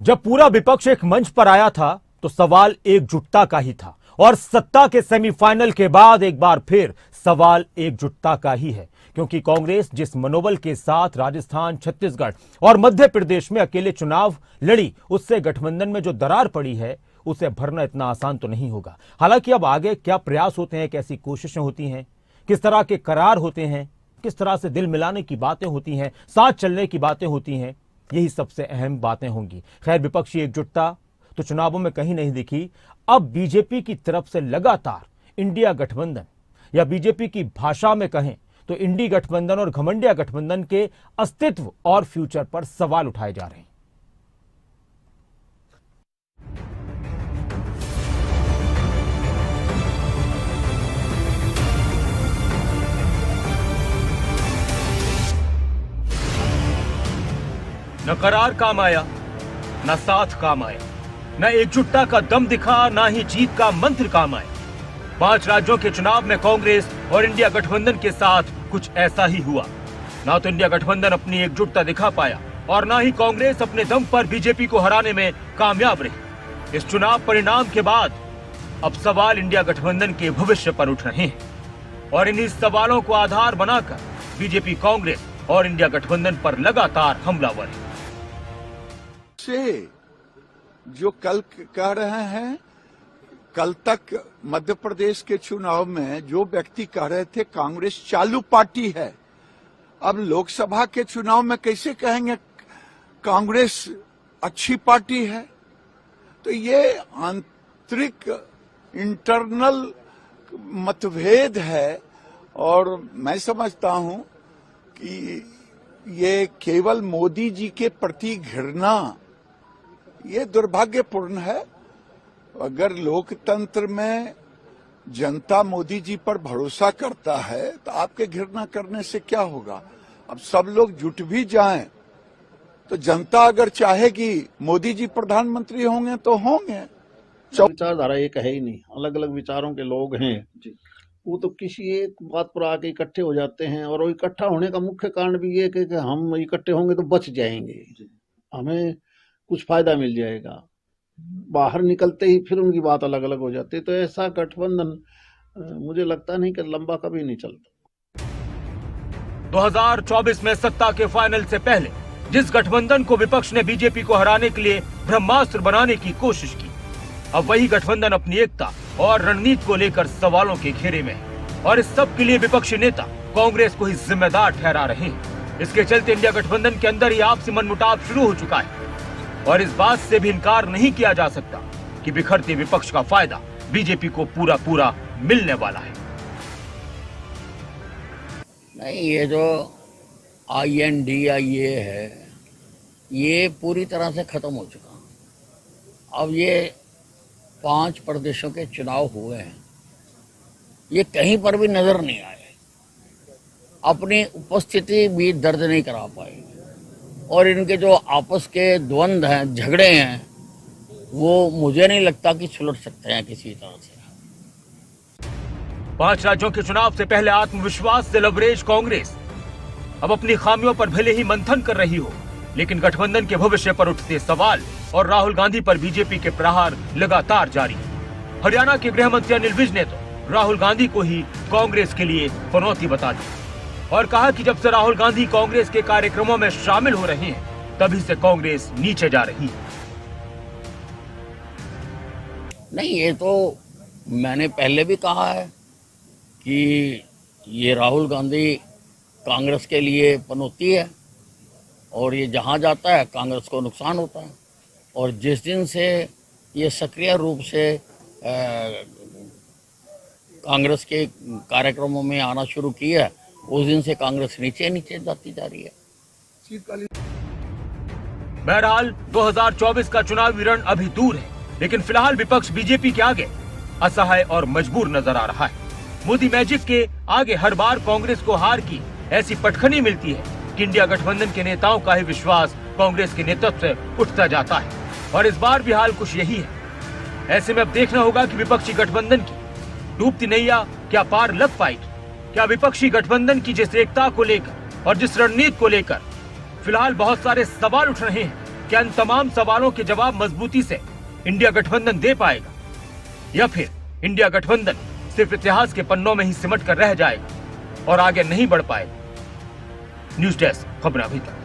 जब पूरा विपक्ष एक मंच पर आया था तो सवाल एकजुटता का ही था और सत्ता के सेमीफाइनल के बाद एक बार फिर सवाल एकजुटता का ही है, क्योंकि कांग्रेस जिस मनोबल के साथ राजस्थान, छत्तीसगढ़ और मध्य प्रदेश में अकेले चुनाव लड़ी, उससे गठबंधन में जो दरार पड़ी है उसे भरना इतना आसान तो नहीं होगा। हालांकि अब आगे क्या प्रयास होते हैं, कैसी कोशिशें होती हैं, किस तरह के करार होते हैं, किस तरह से दिल मिलाने की बातें होती हैं, साथ चलने की बातें होती हैं, यही सबसे अहम बातें होंगी। खैर, विपक्षी एकजुटता तो चुनावों में कहीं नहीं दिखी। अब बीजेपी की तरफ से लगातार इंडिया गठबंधन, या बीजेपी की भाषा में कहें तो इंडी गठबंधन और घमंडिया गठबंधन के अस्तित्व और फ्यूचर पर सवाल उठाए जा रहे हैं। न करार काम आया, न साथ काम आया, न एकजुटता का दम दिखा, न ही जीत का मंत्र काम आया। 5 राज्यों के चुनाव में कांग्रेस और इंडिया गठबंधन के साथ कुछ ऐसा ही हुआ। ना तो इंडिया गठबंधन अपनी एकजुटता दिखा पाया और ना ही कांग्रेस अपने दम पर बीजेपी को हराने में कामयाब रही। इस चुनाव परिणाम के बाद अब सवाल इंडिया गठबंधन के भविष्य पर उठ रहे हैं और इन्हीं सवालों को आधार बनाकर बीजेपी, कांग्रेस और इंडिया गठबंधन पर लगातार हमलावर है। से जो कल कह रहे हैं, कल तक मध्य प्रदेश के चुनाव में जो व्यक्ति कह रहे थे कांग्रेस चालू पार्टी है, अब लोकसभा के चुनाव में कैसे कहेंगे कांग्रेस अच्छी पार्टी है? तो ये आंतरिक इंटरनल मतभेद है और मैं समझता हूं कि ये केवल मोदी जी के प्रति घृणा, ये दुर्भाग्यपूर्ण है। अगर लोकतंत्र में जनता मोदी जी पर भरोसा करता है तो आपके घृणा करने से क्या होगा? अब सब लोग जुट भी जाएं तो जनता अगर चाहेगी मोदी जी प्रधानमंत्री होंगे तो होंगे। विचारधारा एक है ही नहीं, अलग अलग विचारों के लोग हैं जी। वो तो किसी एक बात पर आके इकट्ठे हो जाते हैं और वो इकट्ठा होने का मुख्य कारण भी ये कि हम इकट्ठे होंगे तो बच जाएंगे, हमें कुछ फायदा मिल जाएगा। बाहर निकलते ही फिर उनकी बात अलग अलग हो जाती है। तो ऐसा गठबंधन मुझे लगता नहीं कि लंबा कभी नहीं चलता। 2024 में सत्ता के फाइनल से पहले जिस गठबंधन को विपक्ष ने बीजेपी को हराने के लिए ब्रह्मास्त्र बनाने की कोशिश की, अब वही गठबंधन अपनी एकता और रणनीति को लेकर सवालों के घेरे में है और इस सब के लिए विपक्षी नेता कांग्रेस को ही जिम्मेदार ठहरा रहे हैं। इसके चलते इंडिया गठबंधन के अंदर ही आपसी मनमुटाव शुरू हो चुका है और इस बात से भी इनकार नहीं किया जा सकता कि बिखरते विपक्ष का फायदा बीजेपी को पूरा पूरा मिलने वाला है। नहीं, ये जो INDIA है ये पूरी तरह से खत्म हो चुका। अब ये 5 प्रदेशों के चुनाव हुए हैं, ये कहीं पर भी नजर नहीं आए, अपनी उपस्थिति भी दर्ज नहीं करा पाए और इनके जो आपस के द्वंद्व हैं, झगड़े हैं, वो मुझे नहीं लगता कि सुलझ सकते हैं किसी तरह से। 5 राज्यों के चुनाव से पहले आत्मविश्वास से लबरेज कांग्रेस अब अपनी खामियों पर भले ही मंथन कर रही हो, लेकिन गठबंधन के भविष्य पर उठते सवाल और राहुल गांधी पर बीजेपी के प्रहार लगातार जारी है। हरियाणा के गृह मंत्री अनिल विज ने तो राहुल गांधी को ही कांग्रेस के लिए पनौती बता दी और कहा कि जब से राहुल गांधी कांग्रेस के कार्यक्रमों में शामिल हो रहे हैं तभी से कांग्रेस नीचे जा रही है। नहीं, ये तो मैंने पहले भी कहा है कि ये राहुल गांधी कांग्रेस के लिए पनौती है और ये जहां जाता है कांग्रेस को नुकसान होता है और जिस दिन से ये सक्रिय रूप से कांग्रेस के कार्यक्रमों में आना शुरू किया है, उस दिन से कांग्रेस नीचे नीचे जाती जा रही है। बहरहाल 2024 का चुनावी रण अभी दूर है, लेकिन फिलहाल विपक्ष बीजेपी के आगे असहाय और मजबूर नजर आ रहा है। मोदी मैजिक के आगे हर बार कांग्रेस को हार की ऐसी पटखनी मिलती है कि इंडिया गठबंधन के नेताओं का ही विश्वास कांग्रेस के नेतृत्व से उठता जाता है और इस बार भी हाल कुछ यही है। ऐसे में अब देखना होगा कि विपक्षी गठबंधन की डूबती नैया क्या पार लग पाएगी। क्या विपक्षी गठबंधन की जिस एकता को लेकर और जिस रणनीति को लेकर फिलहाल बहुत सारे सवाल उठ रहे हैं, क्या इन तमाम सवालों के जवाब मजबूती से इंडिया गठबंधन दे पाएगा, या फिर इंडिया गठबंधन सिर्फ इतिहास के पन्नों में ही सिमट कर रह जाएगा और आगे नहीं बढ़ पाएगा? न्यूज डेस्क, खबर अभी तक।